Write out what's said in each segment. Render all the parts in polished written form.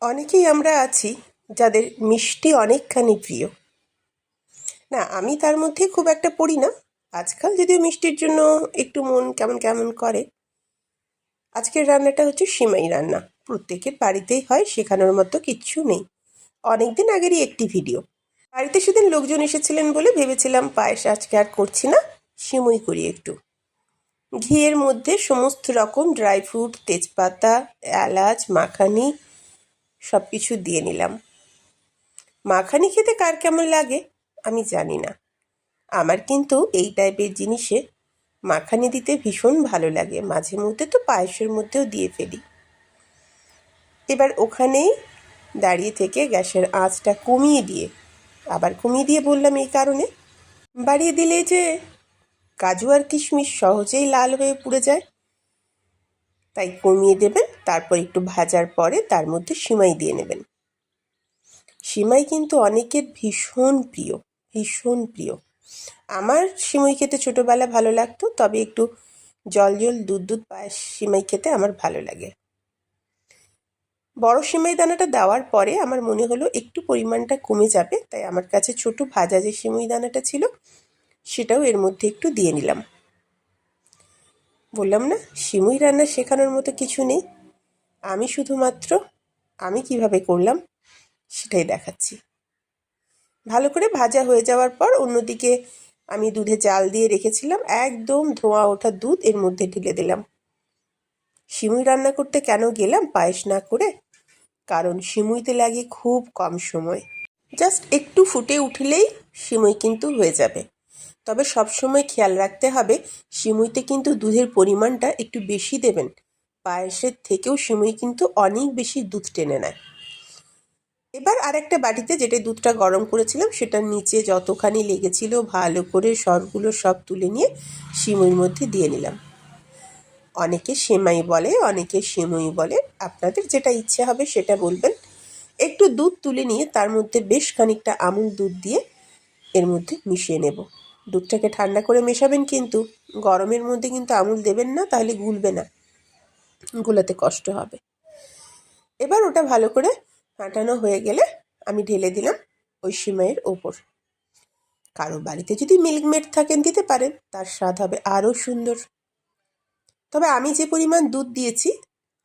অনেকেই আমরা আছি যাদের মিষ্টি অনেকখানি প্রিয়। না, আমি তার মধ্যে খুব একটা পড়ি না। আজকাল যদিও মিষ্টির জন্য একটু মন কেমন কেমন করে। আজকের রান্নাটা হচ্ছে সিমাই রান্না। প্রত্যেকের বাড়িতেই হয়, শেখানোর মতো কিচ্ছু নেই। অনেকদিন আগেরই একটি ভিডিও। বাড়িতে সেদিন লোকজন এসেছিলেন বলে ভেবেছিলাম পায়েস আজকে আর করছি না, সিমুই করি একটু। ঘিয়ের মধ্যে সমস্ত রকম ড্রাই ফ্রুট, তেজপাতা, এলাচ, মাখানি সব কিছু দিয়ে নিলাম। মাখানি খেতে কার কেমন লাগে আমি জানি না, আমার কিন্তু এই টাইপের জিনিসে মাখানি দিতে ভীষণ ভালো লাগে। মাঝে মধ্যে তো পায়েসের মধ্যেও দিয়ে ফেলি। এবার ওখানেই দাঁড়িয়ে থেকে গ্যাসের আঁচটা কমিয়ে দিয়ে, আবার কমিয়ে দিয়ে বললাম এই কারণে, বাড়িয়ে দিলে যে কাজু আর কিশমিশ সহজেই লাল হয়ে পুড়ে যায়, তাই কমিয়ে দেবেন। তারপর একটু ভাজার পরে তার মধ্যে সিমাই দিয়ে নেবেন। সিমাই কিন্তু অনেকের ভীষণ প্রিয়, ভীষণ প্রিয়। আমার সিমাই খেতে ছোটোবেলা ভালো লাগতো, তবে একটু জল জল দুধ দুধ পায়েস সিমাই খেতে আমার ভালো লাগে। বড় সিমাই দানাটা দেওয়ার পরে আমার মনে হলো একটু পরিমাণটা কমে যাবে, তাই আমার কাছে ছোট ভাজা যে সিমাই দানাটা ছিল সেটাও এর মধ্যে একটু দিয়ে নিলাম। বললাম না, সিমুই রান্না শেখানোর মতো কিছু নেই। আমি শুধুমাত্র আমি কিভাবে করলাম সেটাই দেখাচ্ছি। ভালো করে ভাজা হয়ে যাওয়ার পর অন্যদিকে আমি দুধে জাল দিয়ে রেখেছিলাম, একদম ধোঁয়া ওঠা দুধ এর মধ্যে ঢেলে দিলাম। সিমুই রান্না করতে কেন গেলাম পায়েস না করে? কারণ সিমুইতে লাগে খুব কম সময়, জাস্ট একটু ফুটে উঠলেই সিমুই কিন্তু হয়ে যাবে। তবে সব সময় খেয়াল রাখতে হবে সিমুইতে কিন্তু দুধের পরিমাণটা একটু বেশি দেবেন। পায়েসের থেকেও সিমুই কিন্তু অনেক বেশি দুধ টেনে নেয়। এবার আরেকটা বাটিতে যেটা দুধটা গরম করেছিলাম সেটার নিচে যতখানি লেগেছিল ভালো করে সরগুলো সব তুলে নিয়ে সিমুইর মধ্যে দিয়ে নিলাম। অনেকে সেমাই বলে, অনেকে সিমুই বলে, আপনাদের যেটা ইচ্ছে হবে সেটা বলবেন। একটু দুধ তুলে নিয়ে তার মধ্যে বেশ খানিকটা আমুল দুধ দিয়ে এর মধ্যে মিশিয়ে নেব। দুধটাকে ঠান্ডা করে মেশাবেন, কিন্তু গরমের মধ্যে কিন্তু আমুল দেবেন না, তাহলে গুলবে না, গুলাতে কষ্ট হবে। এবার ওটা ভালো করে ফাটানো হয়ে গেলে আমি ঢেলে দিলাম ওই সিমাইয়ের ওপর। কারো বাড়িতে যদি মিল্কমেড থাকেন দিতে পারেন, তার স্বাদ হবে আরও সুন্দর। তবে আমি যে পরিমাণ দুধ দিয়েছি,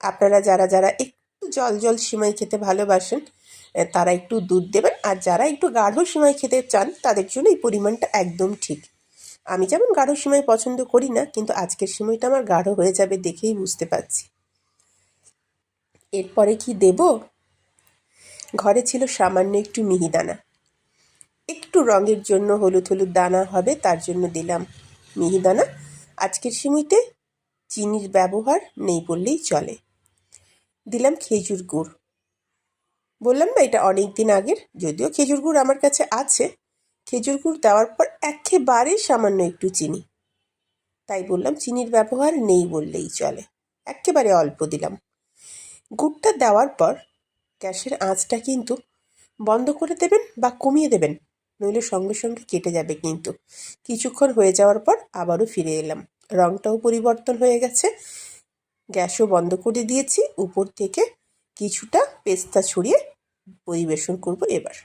আপনারা যারা যারা একটু জল জল সিমাই খেতে ভালোবাসেন তারা একটু দুধ দেবেন, আর যারা একটু গাঢ় সিমাই খেতে চান তাদের জন্য এই পরিমাণটা একদম ঠিক। আমি যেমন গাঢ় সিমাই পছন্দ করি না, কিন্তু আজকের সিমাইটা আমার গাঢ় হয়ে যাবে দেখেই বুঝতে পারছি। এরপরে কি দেব? ঘরে ছিল সামান্য একটু মিহিদানা, একটু রঙের জন্য হলুদ হলুদ দানা হবে তার জন্য দিলাম মিহিদানা। আজকের সিমুইতে চিনির ব্যবহার নেই বললেই চলে। দিলাম খেজুর গুড়। বললাম না এটা অনেক দিন আগের, যদিও খেজুর গুড় আমার কাছে আছে। খেজুর গুড় দেওয়ার পর একেবারে সামান্য একটু চিনি, তাই বললাম চিনির ব্যবহার নেই বললেই চলে, একেবারে অল্প দিলাম। গুড়টা দেওয়ার পর গ্যাসের আঁচটা কিন্তু বন্ধ করে দেবেন বা কমিয়ে দেবেন, নইলে সঙ্গে সঙ্গে কেটে যাবে। কিন্তু কিছুক্ষণ হয়ে যাওয়ার পর আবারও ফিরে এলাম, রঙটাও পরিবর্তন হয়ে গেছে। গ্যাসও বন্ধ করে দিয়েছি, উপর থেকে কিছুটা পেস্তা ছড়িয়ে পরিবেশন করব এবার।